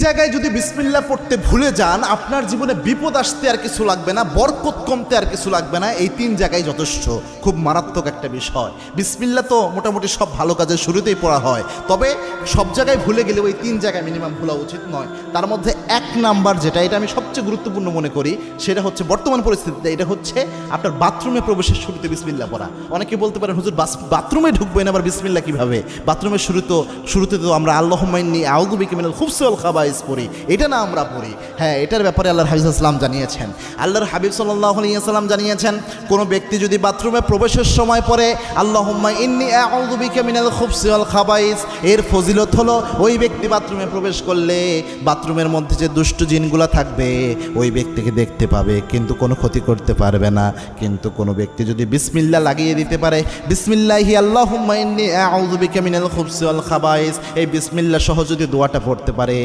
জায়গায় যদি বিসমিল্লাহ পড়তে ভুলে যান, আপনার জীবনে বিপদ আসতে আর কিছু লাগবে না, বরকত কমতে আর কিছু লাগবে না। এই 3 জায়গায় যথেষ্ট। খুব মারাত্মক একটা বিষয়। বিসমিল্লাহ তো মোটামুটি সব ভালো কাজের শুরুতেই পড়া হয়, তবে সব জায়গায় ভুলে গেলেও এই 3 জায়গায় মিনিমাম ভুলা উচিত নয়। তার মধ্যে 1 নাম্বার যেটা, এটা আমি সবচেয়ে গুরুত্বপূর্ণ মনে করি, সেটা হচ্ছে বর্তমান পরিস্থিতিতে এটা হচ্ছে আপনার বাথরুমে প্রবেশের শুরুতে বিসমিল্লাহ পড়া। অনেকে বলতে পারেন, হুজুর বাথরুমে ঢুকবেন আবার বিসমিল্লাহ কিভাবে? বাথরুমের শুরুতে তো আমরা আল্লাহুম্মা ইন্নী আউযু বিকা মিনাল খুবসি ওয়াল খাবাইস পড়ি, এটা না আমরা পড়ি। হ্যাঁ, এটার ব্যাপারে আল্লাহর হাবিব সাল্লাল্লাহু আলাইহি ওয়াসাল্লাম জানিয়েছেন। আল্লাহর হাবিব সাল্লাল্লাহু আলাইহি ওয়াসাল্লাম জানিয়েছেন, কোনো ব্যক্তি যদি বাথরুমে প্রবেশের সময় পড়ে আল্লাহুম্মা ইন্নী আউযু বিকা মিনাল খুবসি ওয়াল খাবাইস, এর ফজিলত হলো ওই ব্যক্তি বাথরুমে প্রবেশ করলে বাথরুমের মধ্যে যে দুষ্ট জিনগুলো থাকবে ওই ব্যক্তিকে দেখতে পাবে, কিন্তু কোনো ক্ষতি করতে পারবে না। কিন্তু কোনো ব্যক্তি যদি বিসমিল্লাহ লাগিয়ে দিতে পারে, বিসমিল্লাহি আল্লাহুম্মা ইন্নী আউযু বিকা মিনাল খুবসি ওয়াল খাবাইস, এই বিসমিল্লাহ সহ যদি দোয়াটা পড়তে পারে,